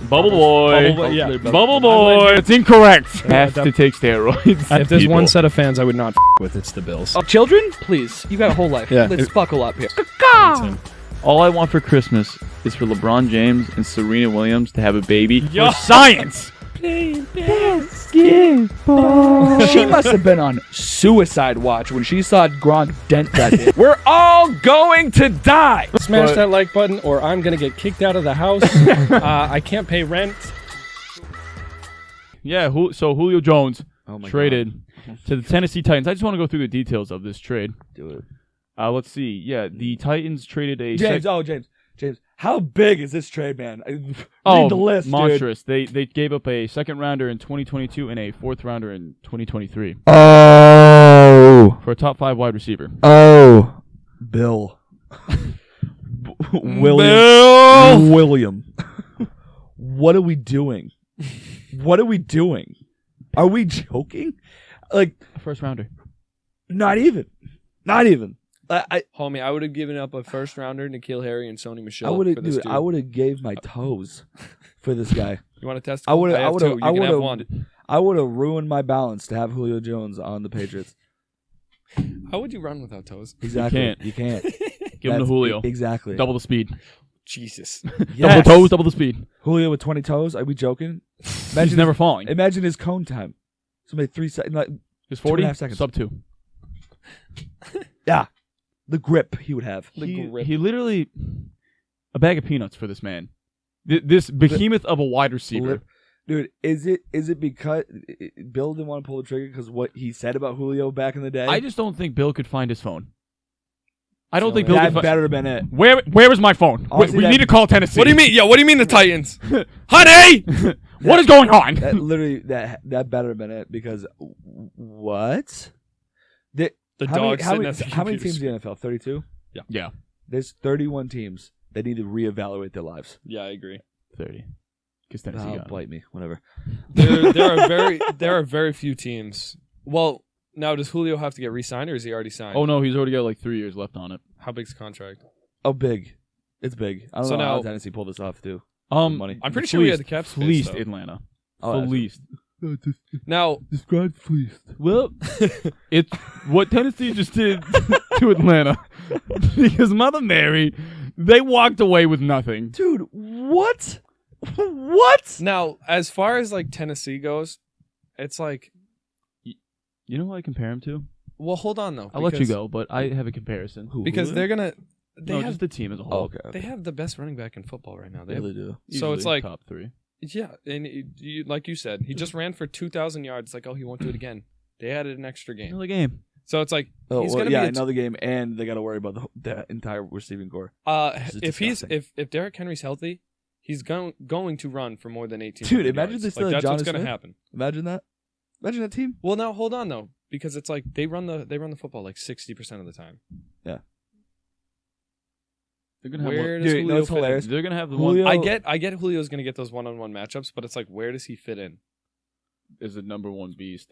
Bubble boy. Yeah. Bubble boy. It's incorrect. Has to take steroids. If there's one set of fans I would not with, it's the Bills. Children, please. You got a whole life. Yeah. Let's buckle up here. All I want for Christmas is for LeBron James and Serena Williams to have a baby. For science. She must have been on suicide watch when she saw Gronk dent that thing. We're all going to die. Smash that like button or I'm going to get kicked out of the house. I can't pay rent. Yeah, so Julio Jones traded God. to the Tennessee Titans. I just want to go through the details of this trade. Do it. Let's see. Yeah, the Titans traded a... James, how big is this trade, man? Read the list, monstrous. Dude. They gave up a second rounder in 2022 and a fourth rounder in 2023. Oh. For a top 5 wide receiver. Oh. Bill. William. What are we doing? What are we doing? Are we joking? Like, A first rounder. not even. Homie, I would have given up a first rounder, N'Keal Harry and Sony Michel. I would for this have. dude. I would have gave my toes for this guy. You want to test? I would have. You can have one. I would have ruined my balance to have Julio Jones on the Patriots. How would you run without toes? Exactly. You can't. Give him to Julio. Exactly. Double the speed. Jesus. Double the toes, double the speed. Julio with 20 toes. Are we joking? He's never falling. Imagine his cone time. Somebody 3 seconds. Like, His 40 2.5 seconds. sub 2. Yeah. The grip he would have. He literally a bag of peanuts for this man. This behemoth of a wide receiver. Dude, is it because Bill didn't want to pull the trigger because what he said about Julio back in the day? I just don't think Bill could find his phone. I don't think Bill that could find... better have been it. Where is my phone? Honestly, we that- need to call Tennessee. What do you mean? Yeah, what do you mean the Titans? Honey! What is going on? That literally that better have been it because what? The how dog many, sitting at the how many computer teams in the NFL? 32? Yeah. There's 31 teams that need to reevaluate their lives. Yeah, I agree. 30. Because Tennessee got Bite me, whatever. There are very few teams. Well, now does Julio have to get re-signed or is he already signed? Oh no, he's already got like 3 years left on it. How big's the contract? Oh, big. It's big. I don't So know how now- Tennessee pulled this off too. Money. I'm pretty sure we had the cap space. Fleeced though. Atlanta. Oh, Fleeced. Now, Describe fleeced. Well, it's what Tennessee just did to Atlanta. Because Mother Mary, they walked away with nothing. Dude, what? What? now, as far as like Tennessee goes, it's like, You know who I compare him to? well, hold on though. I'll let you go, but I have a comparison. Because they're gonna. Just the team as a whole. Oh, okay. They have the best running back in football right now. They They do. So it's Easily like top 3. yeah, and like you said, he just ran for 2,000 yards. It's like, oh, he won't do it again. They added an extra game, Another game. so it's like Oh, he's well, gonna be another game, and they got to worry about the entire receiving core. This is if disgusting. if Derrick Henry's healthy, he's going to run for more than 18. Dude, imagine yards. they still like, had that's what's Jonnu gonna Smith. happen. Imagine that. Imagine that team. Well, now hold on though, because it's like they run the football like 60% of the time. Yeah. They're gonna have Where one. does Dude, Julio no, it's fit in? hilarious. They're gonna have the Julio- one. I get Julio's gonna get those one-on-one matchups, but it's like, where does he fit in? Is the number 1 beast.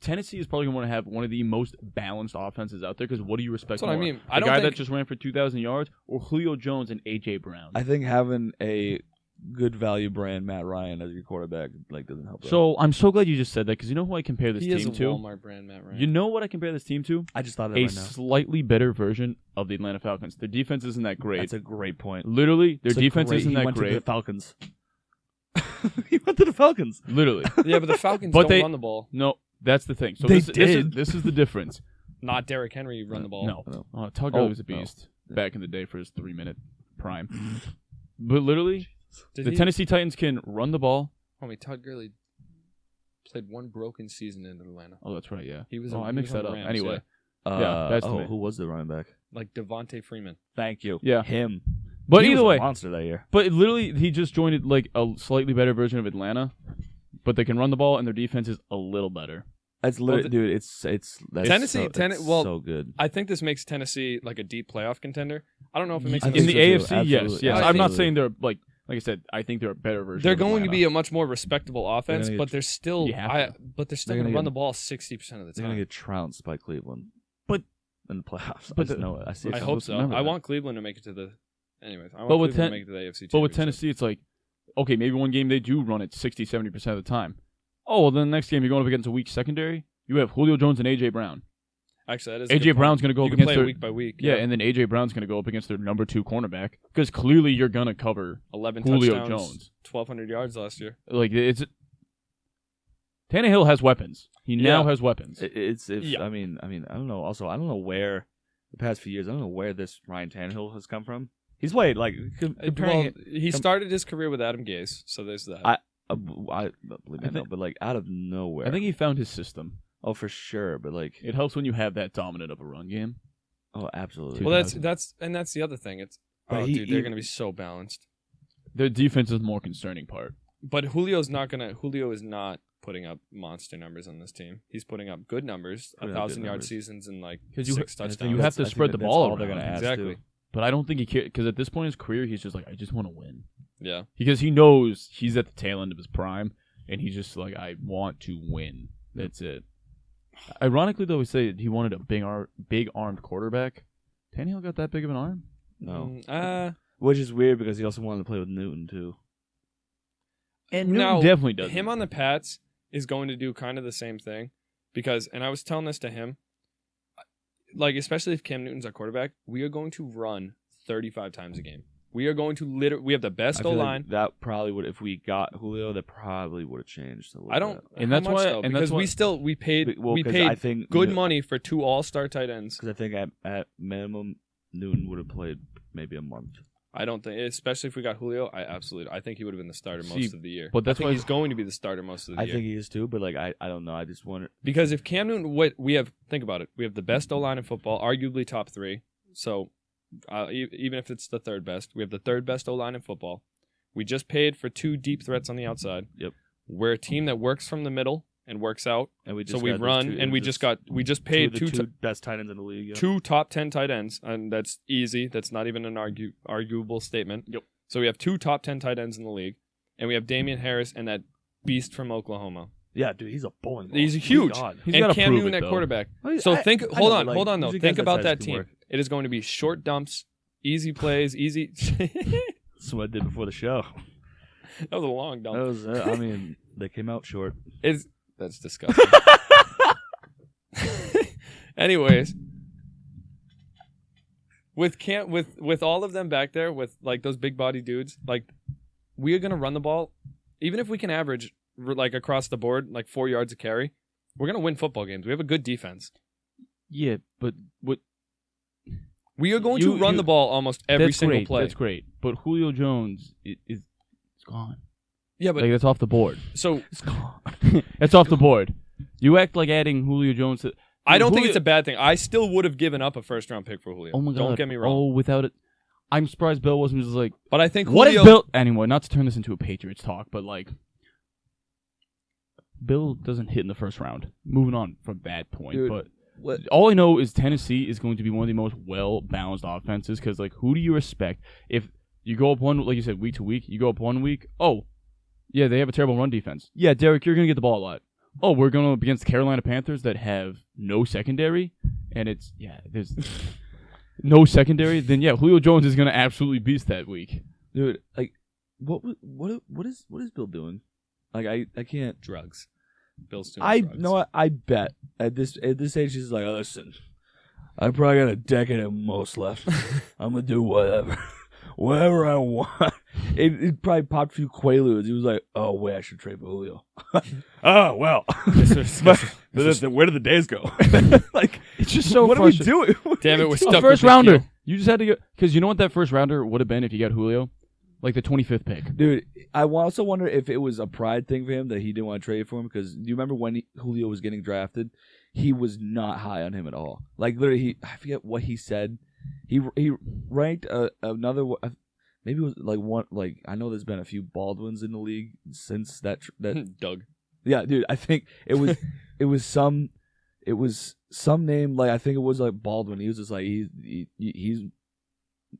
Tennessee is probably going to have one of the most balanced offenses out there. Because what do you respect That's what I more? mean. The I don't guy think- that just ran for 2,000 yards, or Julio Jones and AJ Brown? I think having a good value brand Matt Ryan as your quarterback doesn't help. That. So I'm so glad you just said that because you know who I compare this He is team a to. Walmart brand, Matt Ryan. You know what I compare this team to? I just thought of A that right now. slightly better version of the Atlanta Falcons. Their defense isn't that great. That's a great point. Literally, their It's a defense great- isn't he that went to the great. Falcons. He went to the Falcons. Literally. Yeah, but the Falcons But don't they- run the ball. No, that's the thing. So They this did. is the difference. Not Derrick Henry run the ball. No. Todd Gurley was a beast back in the day for his 3-minute prime. But literally, Did the he? Tennessee Titans can run the ball. Homie, Todd Gurley played one broken season in Atlanta. Oh, that's right, yeah. He was. Oh, on- I he mixed was on that the up. Rams, Anyway, yeah. Yeah, that's the man. who was the running back? Like Devontae Freeman. Thank you. Yeah. Him. but He was either a way, monster that year. but literally, he just joined like a slightly better version of Atlanta. But they can run the ball, and their defense is a little better. That's literally, Well, dude. It's that's Tennessee- So, well, so good. I think this makes Tennessee like a deep playoff contender. I don't know if it makes I them In think the so, too. AFC, yes, Absolutely. yes. I I'm not think- saying they're like I said. I think they're a better version. They're of going to Atlanta. be a much more respectable offense, gonna but get- they're still You have to. but they're still They're going to gonna run get- the ball 60% of the They're gonna time. get trounced by Cleveland. But- in the playoffs, but I just the- know it. I see. I it. hope so. remember I that. want Cleveland to make it to the. Anyways, I want But with Cleveland to make it to the AFC. But with Championship. Tennessee, it's like okay, maybe one game they do run it 60, 70% of the time. Oh, well, then the next game you're going up against a weak secondary. You have Julio Jones and A.J. Brown. Actually, that is A.J. Brown's going to go you up can against play their week by week. yeah, and then A.J. Brown's going to go up against their number 2 cornerback because clearly you're going to cover 11 Julio touchdowns, Jones. 1,200 yards last year. Like it's Tannehill has weapons. He now has weapons. I mean, I don't know. Also, I don't know where the past few years. I don't know where this Ryan Tannehill has come from. He's played like comparing. He started his career with Adam Gase, so there's that. I believe I know, but like out of nowhere. I think he found his system. Oh, for sure, but like It helps when you have that dominant of a run game. oh, absolutely. well, that's the other thing. It's But dude, they're he- going to be so balanced. Their defense is the more concerning part. But Julio is not putting up monster numbers on this team. He's putting up good numbers, Putting up good 1,000-yard numbers. seasons and like 'Cause you- 6 and the touchdowns. thing you have to I think spread the that's ball all they're around. gonna ask, Exactly. too. But I don't think he cares because at this point in his career, he's just like, I just want to win. Yeah. Because he knows he's at the tail end of his prime, and he's just like, I want to win. That's it. Ironically, though, we say he wanted a big armed quarterback. Tannehill got that big of an arm? No, which is weird because he also wanted to play with Newton too. And Now, Newton definitely does. him on the Pats is going to do kind of the same thing because, and I was telling this to him, like especially if Cam Newton's our quarterback, we are going to run 35 times a game. We are going to we have the I best feel O like line. that probably would, if we got Julio, that probably would have changed a little I don't, bit. And how that's much why- though? and Because that's why- we paid Well, we 'cause paid I think good money for 2 all-star tight ends. Because I think at minimum Newton would have played maybe a month. I don't think, especially if we got Julio, I think he would have been the starter most of the year. but that's I think why- he's going to be the starter most of the I year. think he is too, but like I don't know. I just wanted. Because if Cam Newton, think about it. We have the best O line in football, arguably top 3. So even if it's the third best, we have the third best O line in football. We just paid for 2 deep threats on the outside. Yep. We're a team that works from the middle and works out. And we just So we got those run, two- and we just paid two best tight ends in the league. Yep. 2 top 10 tight ends, and that's easy. That's not even an arguable statement. Yep. So we have 2 top 10 tight ends in the league, and we have Damian Harris and that beast from Oklahoma. Yeah, dude, he's a bowling ball. He's My huge. God. He's and gotta Cam prove Newton it, at though. quarterback. Well, So I know, hold but, on though. usually Think guys about size that can team. work. It is going to be short dumps, easy plays, easy. That's what I did before the show. That was a long dump. That was. I mean, they came out short. That's disgusting. Anyways, with all of them back there, with like those big body dudes, like we are gonna run the ball, even if we can average like across the board like 4 yards a carry, we're gonna win football games. We have a good defense. Yeah, but what? We are going to run the ball almost every That's single great. play. That's great. But Julio Jones is gone. Yeah, but Like that's off the board. so It's gone. It's off the board. You act like adding Julio Jones to. I don't think Julio- it's a bad thing. I still would have given up a first round pick for Julio. Oh my god! Don't get me wrong. Oh, without it, I'm surprised Bill wasn't just like. But I think What Julio, is Bill? Anyway, not to turn this into a Patriots talk, but like, Bill doesn't hit in the first round. Moving on from that point, Dude, but what- all I know is Tennessee is going to be one of the most well-balanced offenses because, like, who do you respect if you go up one, like you said, week to week? You go up 1 week. Oh, yeah, they have a terrible run defense. Yeah, Derek, you're gonna get the ball a lot. Oh, we're going up against the Carolina Panthers that have no secondary, and there's no secondary. Then yeah, Julio Jones is gonna absolutely beast that week. Dude, like, what is Bill doing? Like, I can't. drugs. Bill's too much drugs. know what? I bet at this age he's like, oh, listen, I probably got a decade at most left. I'm gonna do whatever I want. It probably popped a few quaaludes. He was like, oh wait, I should trade for Julio. Oh well, where did the days go? Like, It's just so what are we frustrating. doing? Damn it, we're A stuck first with rounder. Nikhil. You just had to go because you know what that first rounder would have been if you got Julio, like the 25th pick. Dude, I also wonder if it was a pride thing for him that he didn't want to trade for him. Because do you remember when Julio was getting drafted? He was not high on him at all. Like literally, I forget what he said. He ranked another. Maybe it was like one. Like I know there's been a few Baldwins in the league since that. Doug. Yeah, dude. I think it was some name, like I think it was like Baldwin. He was just like he's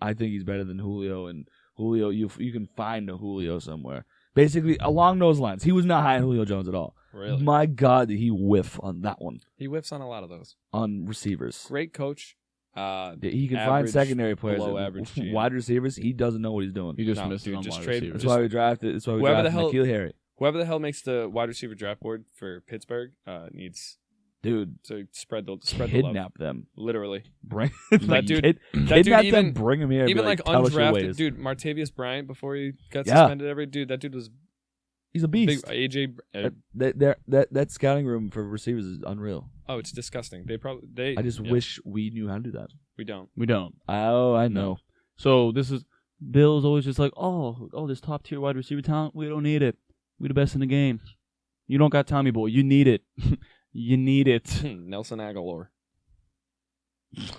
I think he's better than Julio, and Julio you can find a Julio somewhere. Basically along those lines. He was not high on Julio Jones at all. Really? My God, did he whiff on that one He whiffs on a lot of those. on receivers. Great coach. He can find Average, secondary players. below average GM. Wide receivers, he doesn't know what he's doing. He just No, missed dude, it on just wide trade- receivers. That's why we drafted. That's why we Whoever the drafted hell- N'Keal Harry. Whoever the hell makes the wide receiver draft board for Pittsburgh needs Dude, to spread the love. kidnap them. Literally. Bring That dude- kidnap them. even- Bring him here. and Even be like tell us your undrafted ways. dude, Martavius Bryant before he got Yeah. suspended. That dude was He's a big. beast. AJ. That scouting room for receivers is unreal. Oh, it's disgusting. They. I just yeah, wish we knew how to do that. we don't. We don't. Oh, I know. So this is Bill's always just like, oh, this top tier wide receiver talent. We don't need it. We the best in the game. You don't got Tommy Boy. You need it. You need it. Nelson Aguilar. Oh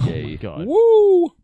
my God. Woo!